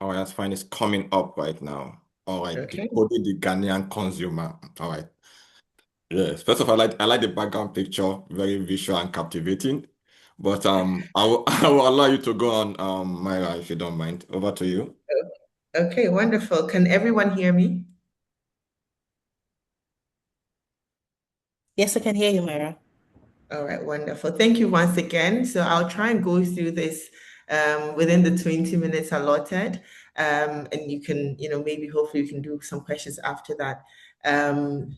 All right, that's fine. It's coming up right now. All right, Okay. decoding the Ghanaian consumer. All right. Yes. First of all, I like the background picture, very visual and captivating. But I will I will allow you to go on, Myra, if you don't mind. Over to you. Okay, wonderful. Can everyone hear me? Yes, I can hear you, Myra. All right, wonderful. Thank you once again. So I'll try and go through this within the 20 minutes allotted. And you can, maybe hopefully you can do some questions after that. Um,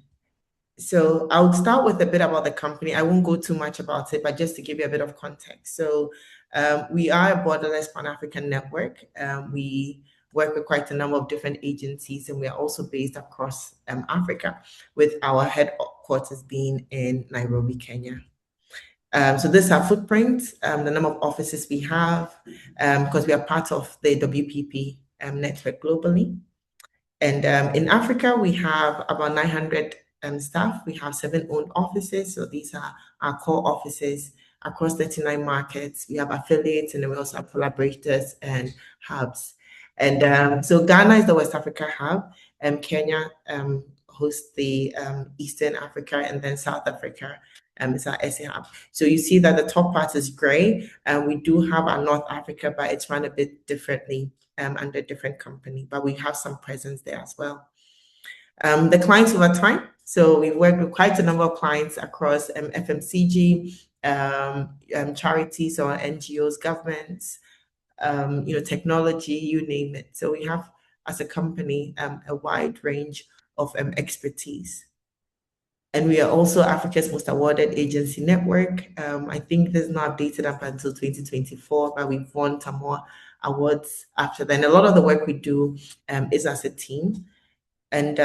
So I'll start with a bit about the company. I won't go too much about it, but just to give you a bit of context. So we are a borderless Pan-African network. We work with quite a number of different agencies, and we are also based across Africa, with our headquarters being in Nairobi, Kenya. So this is our footprint, the number of offices we have, because we are part of the WPP network globally. And in Africa, we have about 900 staff. We have 7 owned offices. So these are our core offices across 39 markets. We have affiliates and then we also have collaborators and hubs. And so Ghana is the West Africa hub, and Kenya hosts the Eastern Africa, and then South Africa is our SA hub. So you see that the top part is gray, and we do have our North Africa, but it's run a bit differently under a different company, but we have some presence there as well. The clients over time. So we've worked with quite a number of clients across FMCG, charities or NGOs, governments, technology, you name it. So we have, as a company, a wide range of expertise. And we are also Africa's most awarded agency network. I think this is not updated up until 2024, but we've won some more awards after then. A lot of the work we do is as a team. And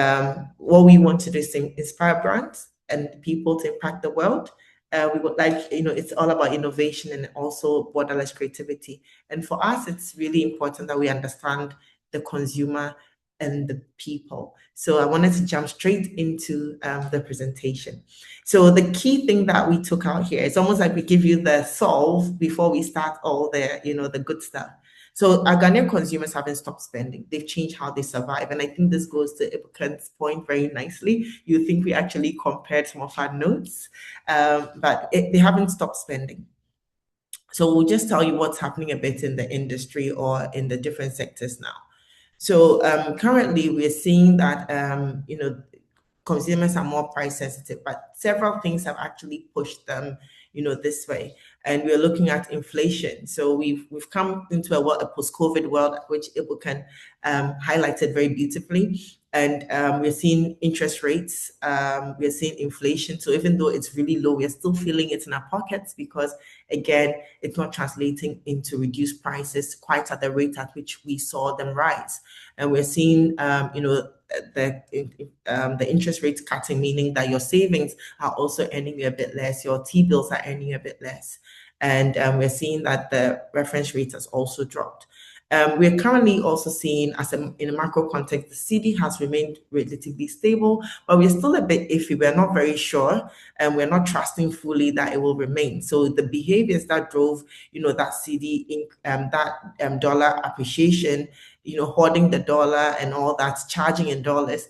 what we want to do is to inspire brands and people to impact the world. We would like, it's all about innovation and also borderless creativity. And for us, it's really important that we understand the consumer and the people. So I wanted to jump straight into the presentation. So the key thing that we took out here, it's almost like we give you the solve before we start all the good stuff. So our Ghanaian consumers haven't stopped spending. They've changed how they survive. And I think this goes to Ibukan's point very nicely. You think we actually compared some of our notes, but they haven't stopped spending. So we'll just tell you what's happening a bit in the industry or in the different sectors now. So currently we're seeing that, consumers are more price sensitive, but several things have actually pushed them, this way. And we're looking at inflation. So we've come into a post-COVID world, which Ibukan highlighted very beautifully. And we're seeing interest rates, we're seeing inflation. So even though it's really low, we're still feeling it in our pockets because, again, it's not translating into reduced prices quite at the rate at which we saw them rise. And we're seeing, the interest rates cutting, meaning that your savings are also earning you a bit less, your T-bills are earning you a bit less. And we're seeing that the reference rate has also dropped. We're currently also seeing, in a macro context, the CD has remained relatively stable, but we're still a bit iffy. We're not very sure, and we're not trusting fully that it will remain. So the behaviors that drove, that CD, that dollar appreciation, hoarding the dollar and all that, charging in dollars,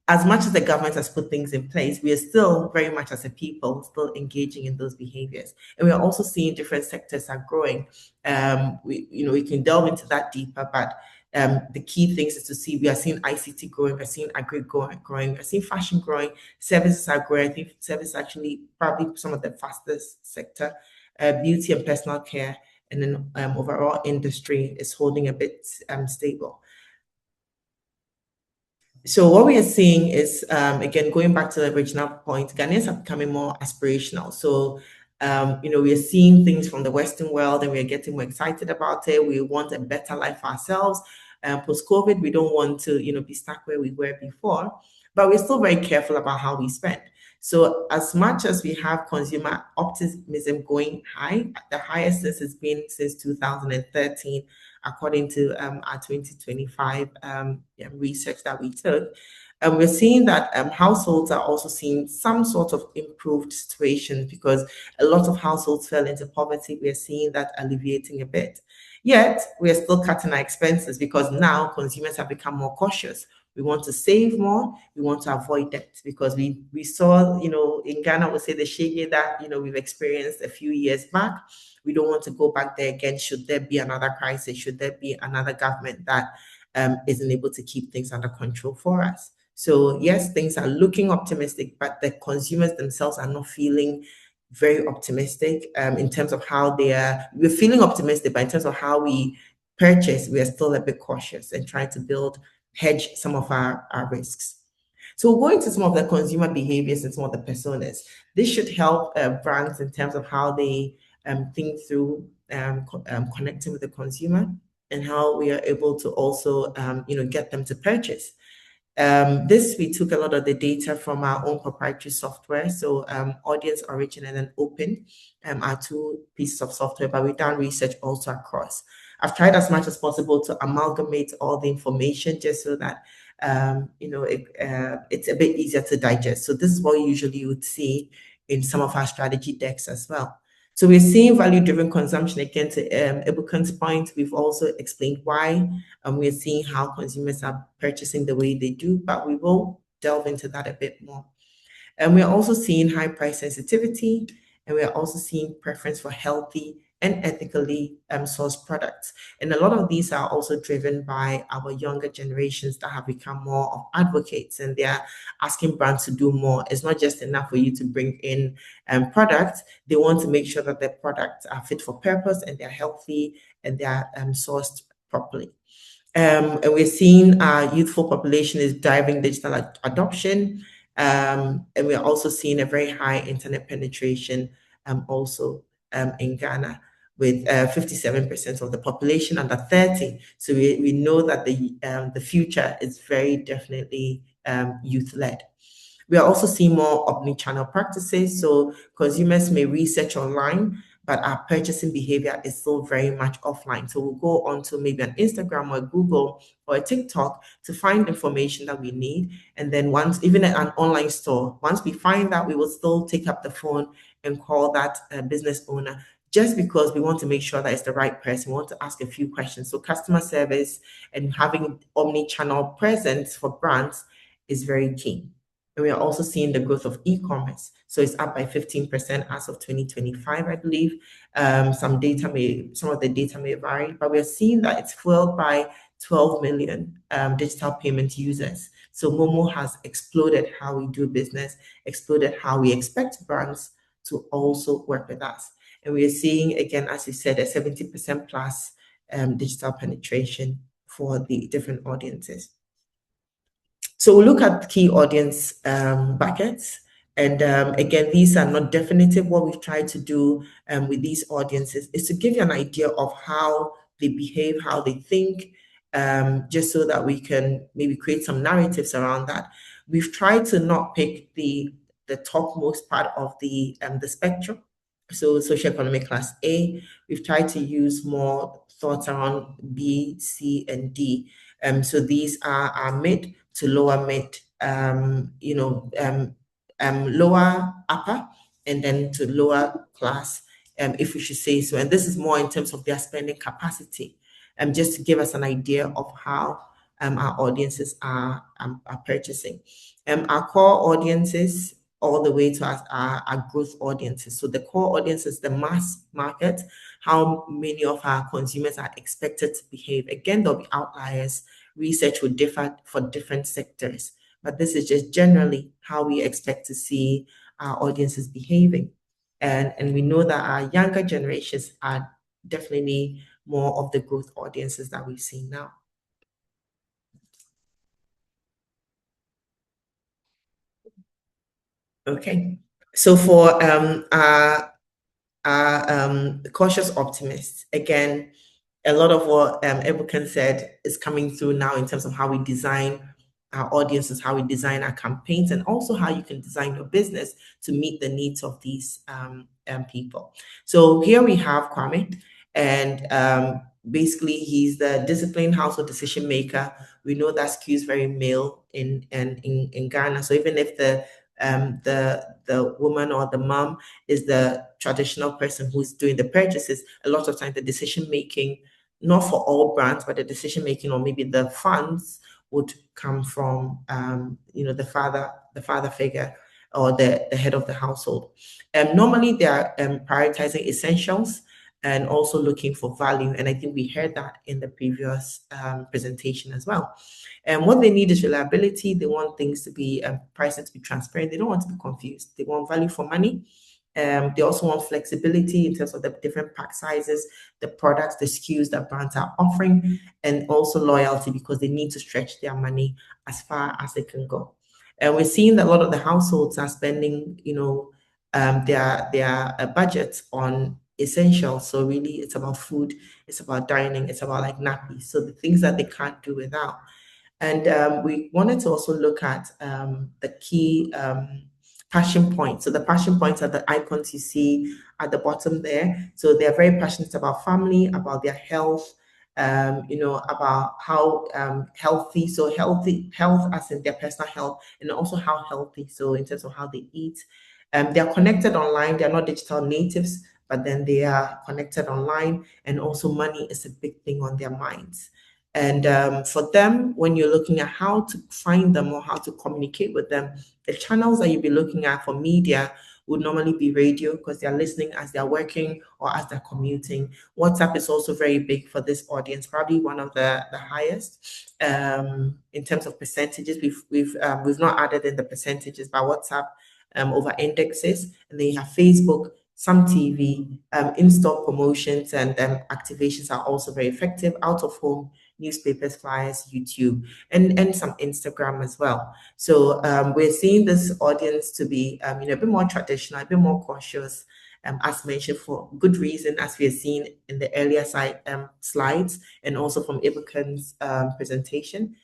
as much as the government has put things in place, we are still very much as a people still engaging in those behaviors. And we are also seeing different sectors are growing. We can delve into that deeper, but the key things is to see we are seeing ICT growing, we're seeing agri growing, we're seeing fashion growing, services are growing. I think service actually probably some of the fastest sector, beauty and personal care, and then overall industry is holding a bit stable. So what we are seeing is, again, going back to the original point, Ghanaians are becoming more aspirational. So, we are seeing things from the Western world and we are getting more excited about it. We want a better life for ourselves. Post-COVID, we don't want to, be stuck where we were before, but we're still very careful about how we spend. So as much as we have consumer optimism going high, the highest this has been since 2013, according to our 2025 research that we took. And we're seeing that households are also seeing some sort of improved situation because a lot of households fell into poverty. We're seeing that alleviating a bit. Yet we are still cutting our expenses because now consumers have become more cautious. We want to save more. We want to avoid debt because we saw, in Ghana, we say the shege that, we've experienced a few years back. We don't want to go back there again. Should there be another crisis? Should there be another government that isn't able to keep things under control for us? So yes, things are looking optimistic, but the consumers themselves are not feeling very optimistic in terms of how they are. We're feeling optimistic, but in terms of how we purchase, we are still a bit cautious and trying to hedge some of our risks. So we'll go into some of the consumer behaviors and some of the personas. This should help brands in terms of how they think through connecting with the consumer and how we are able to also, get them to purchase. This, we took a lot of the data from our own proprietary software. So Audience Origin and then Open are two pieces of software, but we've done research also across. I've tried as much as possible to amalgamate all the information just so that it's a bit easier to digest. So this is what usually you would see in some of our strategy decks as well. So we're seeing value-driven consumption. Again, to Ebukan's point, we've also explained why, and we're seeing how consumers are purchasing the way they do, but we will delve into that a bit more. And we're also seeing high price sensitivity, and we're also seeing preference for healthy and ethically sourced products. And a lot of these are also driven by our younger generations that have become more of advocates, and they're asking brands to do more. It's not just enough for you to bring in products. They want to make sure that their products are fit for purpose and they're healthy and they're sourced properly. And we're seeing our youthful population is driving digital adoption. And we're also seeing a very high internet penetration also in Ghana with 57% of the population under 30. So we know that the future is very definitely youth-led. We are also seeing more omni-channel practices. So consumers may research online, but our purchasing behavior is still very much offline. So we'll go onto maybe an Instagram or a Google or a TikTok to find information that we need. And then even at an online store, once we find that, we will still take up the phone and call that business owner just because we want to make sure that it's the right person. We want to ask a few questions. So customer service and having omni-channel presence for brands is very key. And we are also seeing the growth of e-commerce. So it's up by 15% as of 2025, I believe. Some of the data may vary, but we're seeing that it's fueled by 12 million digital payment users. So Momo has exploded how we do business, exploded how we expect brands to also work with us. And we are seeing, again, as you said, a 70% plus digital penetration for the different audiences. So we'll look at key audience buckets. And again, these are not definitive. What we've tried to do with these audiences is to give you an idea of how they behave, how they think, just so that we can maybe create some narratives around that. We've tried to not pick the topmost part of the spectrum. So socioeconomic class A, we've tried to use more thoughts around B, C, and D. So these are our mid to lower mid, lower upper, and then to lower class, if we should say so. And this is more in terms of their spending capacity, just to give us an idea of how our audiences are purchasing. Our core audiences all the way to our growth audiences. So the core audience is the mass market, how many of our consumers are expected to behave. Again, there'll be outliers. Research will differ for different sectors, but this is just generally how we expect to see our audiences behaving. And we know that our younger generations are definitely more of the growth audiences that we've seen now. Okay, so for our cautious optimists, again, a lot of what Ebukan said is coming through now in terms of how we design our audiences, how we design our campaigns, and also how you can design your business to meet the needs of these people. So here we have Kwame, and basically he's the disciplined household decision maker. We know that skews very male in Ghana. So even if the woman or the mom is the traditional person who's doing the purchases, a lot of times the decision making not for all brands, but the decision making or maybe the funds would come from the father figure or the head of the household. Normally they are prioritizing essentials and also looking for value. And I think we heard that in the previous presentation as well. And what they need is reliability. They want things to be pricing to be transparent. They don't want to be confused. They want value for money. They also want flexibility in terms of the different pack sizes, the products, the SKUs that brands are offering, and also loyalty because they need to stretch their money as far as they can go. And we're seeing that a lot of the households are spending, their budgets on essentials. So really, it's about food, it's about dining, it's about like nappies. So the things that they can't do without. And we wanted to also look at the key passion points. So the passion points are the icons you see at the bottom there. So they're very passionate about family, about their health, about how healthy. So health as in their personal health, and also how healthy. So in terms of how they eat. They're connected online. They're not digital natives, but then they are connected online, and also money is a big thing on their minds. And for them, when you're looking at how to find them or how to communicate with them, the channels that you'll be looking at for media would normally be radio because they're listening as they're working or as they're commuting. WhatsApp is also very big for this audience, probably one of the highest in terms of percentages. We've not added in the percentages, but WhatsApp over indexes, and then you have Facebook, some TV, in-store promotions and activations are also very effective. Out of home, newspapers, flyers, YouTube, and some Instagram as well. So we're seeing this audience to be, a bit more traditional, a bit more cautious, as mentioned for good reason, as we have seen in the earlier slides, and also from Ibukan's presentation.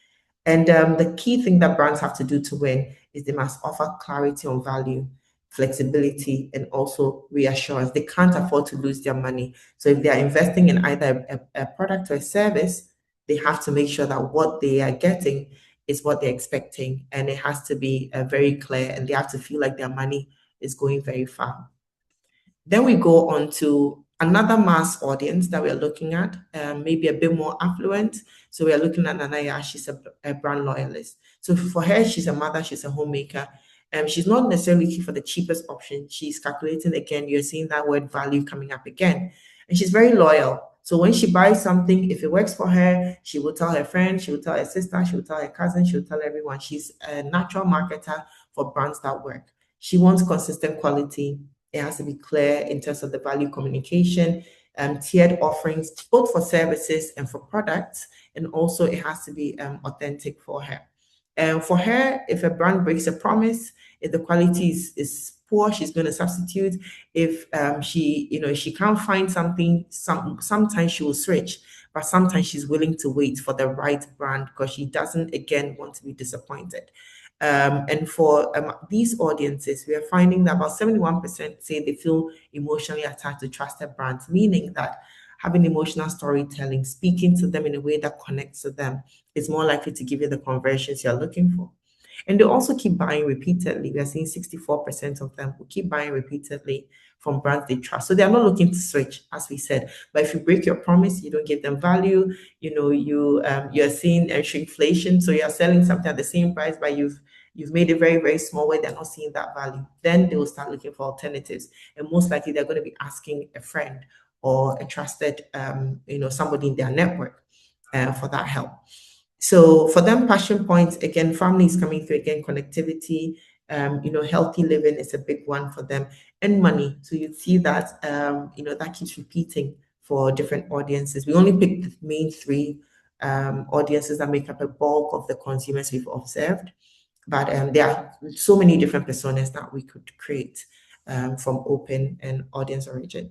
And the key thing that brands have to do to win is they must offer clarity on value, flexibility, and also reassurance. They can't afford to lose their money. So if they are investing in either a product or a service, they have to make sure that what they are getting is what they're expecting. And it has to be very clear, and they have to feel like their money is going very far. Then we go on to another mass audience that we're looking at, maybe a bit more affluent. So we're looking at Anaya. She's a brand loyalist. So for her, she's a mother, she's a homemaker. She's not necessarily looking for the cheapest option. She's calculating again. You're seeing that word value coming up again. And she's very loyal. So when she buys something, if it works for her, she will tell her friend, she will tell her sister, she will tell her cousin, she will tell everyone. She's a natural marketer for brands that work. She wants consistent quality. It has to be clear in terms of the value communication, tiered offerings, both for services and for products. And also it has to be authentic for her. And for her, if a brand breaks a promise, if the quality is poor, she's going to substitute. If she can't find something, sometimes she will switch, but sometimes she's willing to wait for the right brand because she doesn't, again, want to be disappointed. And for these audiences, we are finding that about 71% say they feel emotionally attached to trusted brands, meaning that having emotional storytelling, speaking to them in a way that connects to them, is more likely to give you the conversions you're looking for. And they also keep buying repeatedly. We are seeing 64% of them who keep buying repeatedly from brands they trust. So they are not looking to switch, as we said. But if you break your promise, you don't give them value. You're seeing shrinkflation. So you're selling something at the same price, but you've made it very, very small where they're not seeing that value. Then they will start looking for alternatives. And most likely they're going to be asking a friend or a trusted, somebody in their network for that help. So for them, passion points, again, family is coming through, again, connectivity, healthy living is a big one for them, and money. So you see that, that keeps repeating for different audiences. We only picked the main three audiences that make up a bulk of the consumers we've observed. But there are so many different personas that we could create from open and audience origin.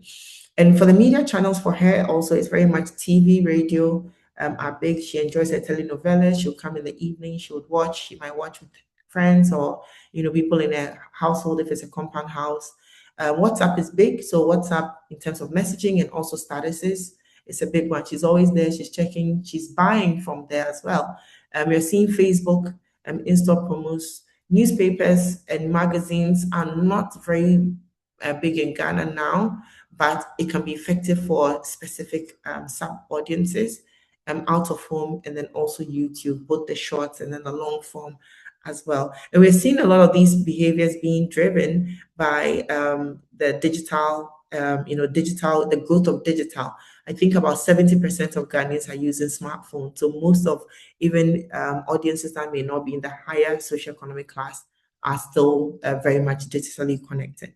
And for the media channels, for her also, it's very much TV, radio are big. She enjoys her telenovelas. She'll come in the evening. She would watch. She might watch with friends or people in a household if it's a compound house. WhatsApp is big. So WhatsApp in terms of messaging and also statuses, it's a big one. She's always there. She's checking. She's buying from there as well. We're seeing Facebook in-store promos. Newspapers and magazines are not very big in Ghana now, but it can be effective for specific sub audiences, out of home, and then also YouTube, both the shorts and then the long form as well. And we're seeing a lot of these behaviors being driven by the digital, the growth of digital. I think about 70% of Ghanaians are using smartphones. So most of even audiences that may not be in the higher socioeconomic class are still very much digitally connected.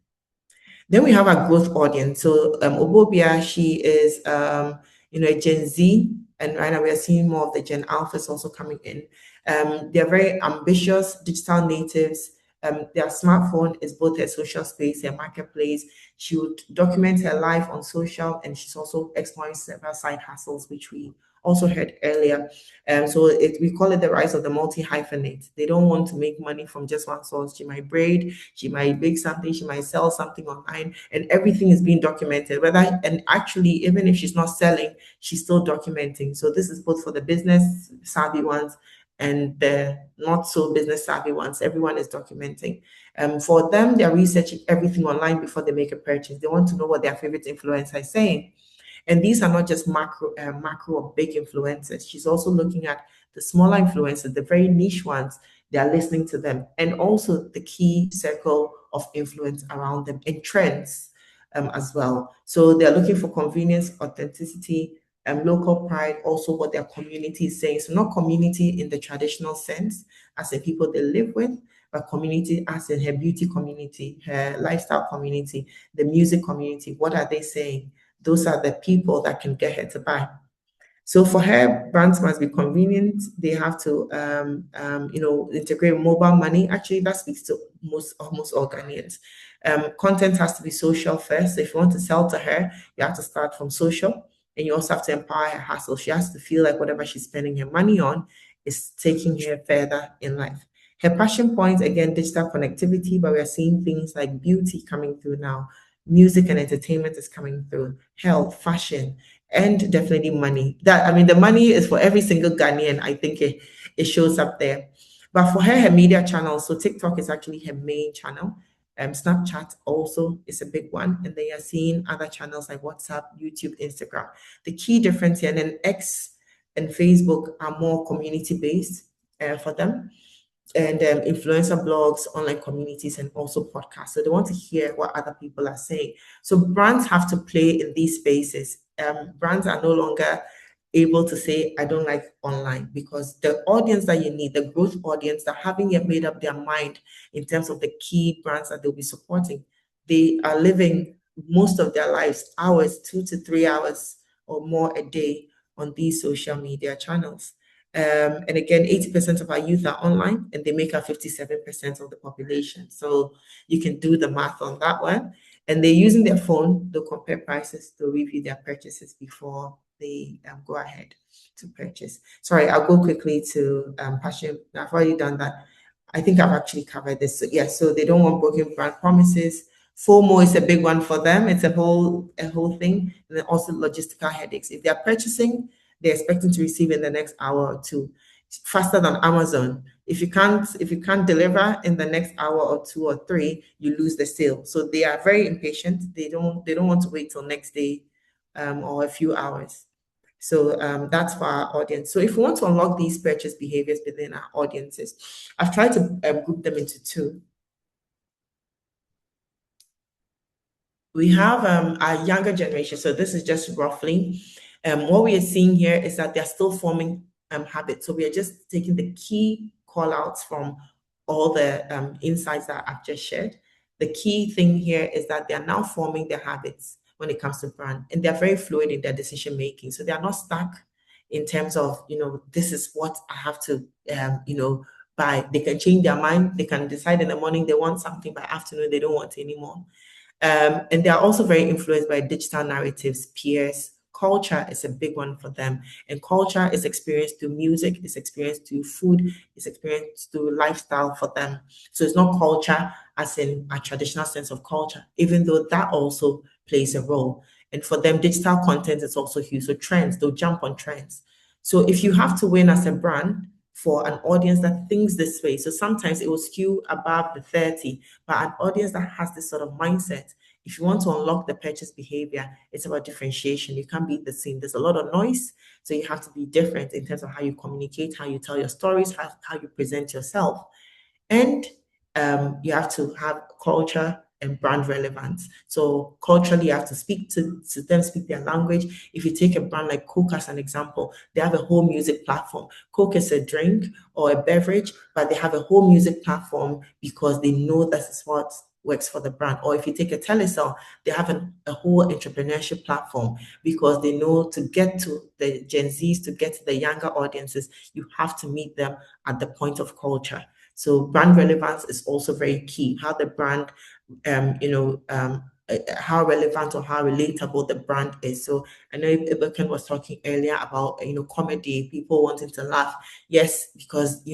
Then we have our growth audience. So Obobia, she is a Gen Z, and right now we are seeing more of the Gen Alphas also coming in. They're very ambitious digital natives. Their smartphone is both a social space, a marketplace. She would document her life on social, and she's also exploring several side hustles, which we also heard earlier. We call it the rise of the multi-hyphenate. They don't want to make money from just one source. She might braid, she might bake something, she might sell something online, and everything is being documented. And actually, even if she's not selling, she's still documenting. So this is both for the business savvy ones and the not so business savvy ones. Everyone is documenting. For them, they're researching everything online before they make a purchase. They want to know what their favorite influencer is saying. And these are not just macro or big influencers. She's also looking at the smaller influencers, the very niche ones. They are listening to them, and also the key circle of influence around them, and trends as well. So they're looking for convenience, authenticity, local pride, also what their community is saying. So not community in the traditional sense, as in people they live with, but community as in her beauty community, her lifestyle community, the music community. What are they saying? Those are the people that can get her to buy. So for her, brands must be convenient. They have to, integrate mobile money. Actually, that speaks to almost all Ghanaians. Content has to be social first. So if you want to sell to her, you have to start from social, and you also have to empower her hustle. She has to feel like whatever she's spending her money on is taking her further in life. Her passion points, again, digital connectivity, but we are seeing things like beauty coming through now. Music and entertainment is coming through, health, fashion, and definitely money. The money is for every single Ghanaian. I think it shows up there. But for her media channel, so TikTok is actually her main channel. Snapchat also is a big one. And they are seeing other channels like WhatsApp, YouTube, Instagram. The key difference here, and then X and Facebook are more community based for them, and influencer blogs, online communities, and also podcasts. So they want to hear what other people are saying. So brands have to play in these spaces. Brands are no longer able to say, I don't like online, because the audience that you need, the growth audience that haven't yet made up their mind in terms of the key brands that they'll be supporting, they are living most of their lives, hours, 2 to 3 hours or more a day on these social media channels. And again, 80% of our youth are online, and they make up 57% of the population. So you can do the math on that one. And they're using their phone to compare prices, to review their purchases before they go ahead to purchase. Sorry, I'll go quickly to passion. I've already done that. I think I've actually covered this. So, yeah, so they don't want broken brand promises. FOMO is a big one for them. It's a whole thing. And then also logistical headaches. If they're purchasing, they're expecting to receive in the next hour or two, faster than Amazon. If you can't deliver in the next hour or two or three, you lose the sale. So they are very impatient. They don't want to wait till next day, or a few hours. So that's for our audience. So if we want to unlock these purchase behaviors within our audiences, I've tried to group them into two. We have our younger generation. So this is just roughly. What we are seeing here is that they're still forming habits. So we are just taking the key call outs from all the insights that I've just shared. The key thing here is that they are now forming their habits when it comes to brand, and they're very fluid in their decision making. So they are not stuck in terms of, this is what I have to, buy. They can change their mind. They can decide in the morning they want something, by afternoon they don't want it anymore. And they are also very influenced by digital narratives, peers. Culture is a big one for them. And culture is experienced through music, it's experienced through food, it's experienced through lifestyle for them. So it's not culture as in a traditional sense of culture, even though that also plays a role. And for them, digital content is also huge. So trends, they'll jump on trends. So if you have to win as a brand for an audience that thinks this way, so sometimes it will skew above the 30, but an audience that has this sort of mindset, If you want to unlock the purchase behavior, it's about differentiation. You can't be the same. There's a lot of noise, so you have to be different in terms of how you communicate, how you tell your stories, how you present yourself. And you have to have culture and brand relevance. So culturally, you have to speak to them, speak their language. If you take a brand like Coke as an example, they have a whole music platform. Coke is a drink or a beverage, but they have a whole music platform because they know this is what works for the brand. Or if you take a Telecel, they have a whole entrepreneurship platform because they know to get to the Gen Zs, to get to the younger audiences, you have to meet them at the point of culture. So brand relevance is also very key. How the brand, how relevant or how relatable the brand is. So I know Ibuken was talking earlier about comedy, people wanting to laugh. Yes, because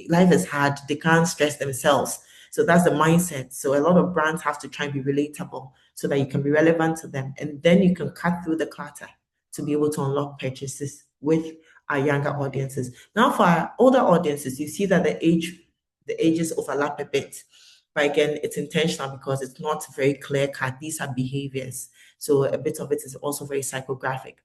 life is hard, they can't stress themselves. So that's the mindset. So a lot of brands have to try and be relatable so that you can be relevant to them, and then you can cut through the clutter to be able to unlock purchases with our younger audiences. Now, for our older audiences, you see that the ages overlap a bit. But again, it's intentional because it's not very clear cut. These are behaviors. So a bit of it is also very psychographic.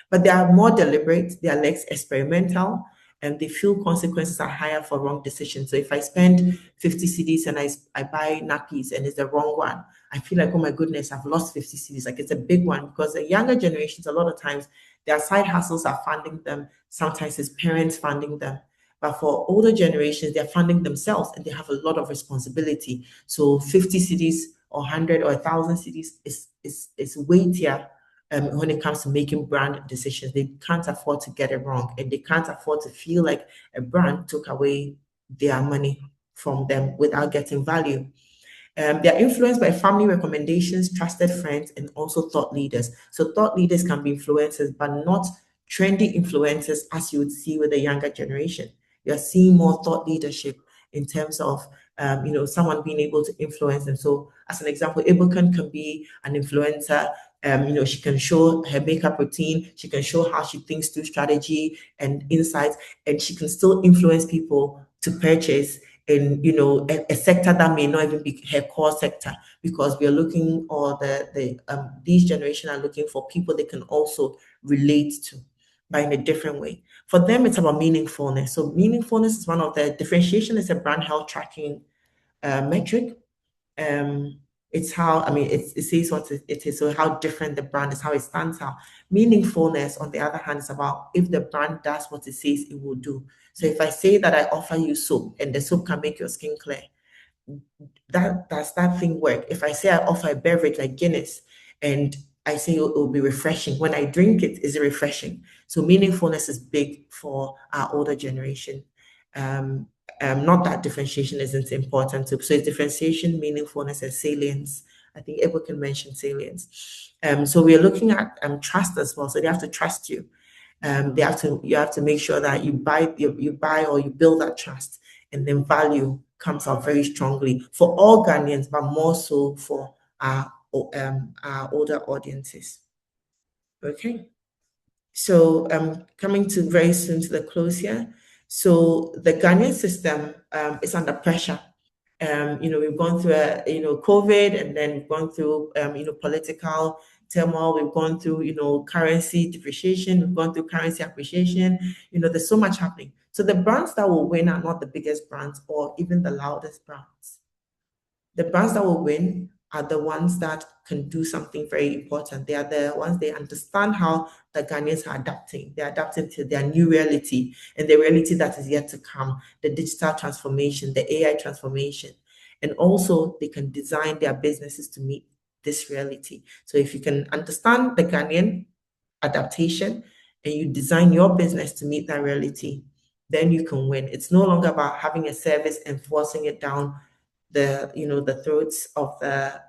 But they are more deliberate, they are less experimental, and they feel consequences are higher for wrong decisions. So if I spend 50 CDs and I buy nappies and it's the wrong one, I feel like, oh my goodness, I've lost 50 CDs. Like it's a big one because the younger generations, a lot of times, their side hustles are funding them. Sometimes it's parents funding them. But for older generations, they're funding themselves and they have a lot of responsibility. So 50 cities or 100 or 1,000 cities is weightier when it comes to making brand decisions. They can't afford to get it wrong and they can't afford to feel like a brand took away their money from them without getting value. They are influenced by family recommendations, trusted friends, and also thought leaders. So thought leaders can be influencers, but not trendy influencers as you would see with the younger generation. You're seeing more thought leadership in terms of someone being able to influence them. So as an example, Ibukan can be an influencer. She can show her makeup routine, she can show how she thinks through strategy and insights, and she can still influence people to purchase in a sector that may not even be her core sector, because we are looking, or these generation are looking for people they can also relate to, but in a different way. For them, it's about meaningfulness. So meaningfulness is one of the differentiation, is a brand health tracking metric. um it's how, I mean, it says what it is, so how different the brand is, how it stands out. Meaningfulness, on the other hand, is about if the brand does what it says it will do. So if I say that I offer you soap and the soap can make your skin clear, that does that thing work? If I say I offer a beverage like Guinness and I say it will be refreshing, when I drink it, is it refreshing? So meaningfulness is big for our older generation. Um, Not that differentiation isn't important. So it's differentiation, meaningfulness, and salience. I think everyone can mention salience. So we're looking at trust as well. So they have to trust you. You have to make sure that you buy or you build that trust, and then value comes out very strongly for all Ghanaians, but more so for our older audiences. Okay. So coming to very soon to the close here. So the Ghanaian system is under pressure. We've gone through COVID, and then we've gone through political turmoil. We've gone through currency depreciation. We've gone through currency appreciation. There's so much happening. So the brands that will win are not the biggest brands or even the loudest brands. The brands that will win are the ones that can do something very important. They are the ones, they understand how the Ghanaians are adapting. They're adapting to their new reality and the reality that is yet to come, the digital transformation, the AI transformation. And also they can design their businesses to meet this reality. So if you can understand the Ghanaian adaptation and you design your business to meet that reality, then you can win. It's no longer about having a service and forcing it down the throats of the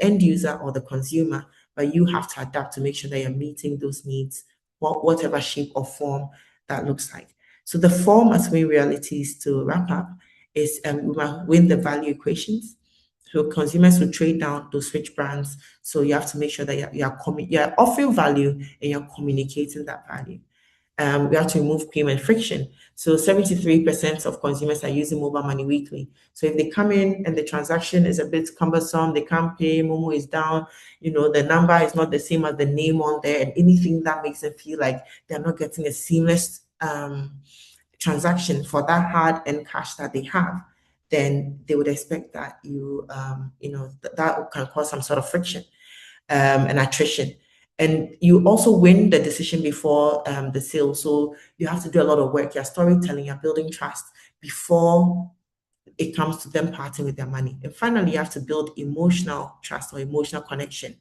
end user or the consumer, but you have to adapt to make sure that you're meeting those needs, whatever shape or form that looks like. So the four must-win realities, to wrap up, is we must win the value equations. So consumers will trade down to switch brands. So you have to make sure that you're offering value and you're communicating that value. We have to remove payment friction. So 73% of consumers are using mobile money weekly. So if they come in and the transaction is a bit cumbersome, they can't pay, Momo is down, the number is not the same as the name on there, and anything that makes them feel like they're not getting a seamless transaction for that hard and cash that they have, then they would expect that that can cause some sort of friction and attrition. And you also win the decision before the sale. So you have to do a lot of work. You're storytelling, you're building trust before it comes to them parting with their money. And finally, you have to build emotional trust or emotional connection.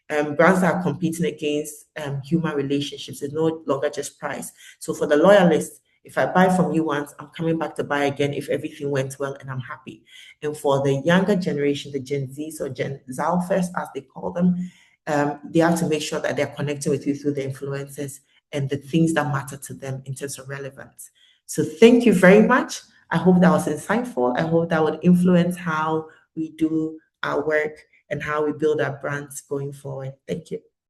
Brands that are competing against human relationships is no longer just price. So for the loyalists, if I buy from you once, I'm coming back to buy again if everything went well and I'm happy. And for the younger generation, the Gen Zs or Gen Zalfers, as they call them, they have to make sure that they're connecting with you through the influencers and the things that matter to them in terms of relevance. So thank you very much. I hope that was insightful. I hope that would influence how we do our work and how we build our brands going forward. Thank you.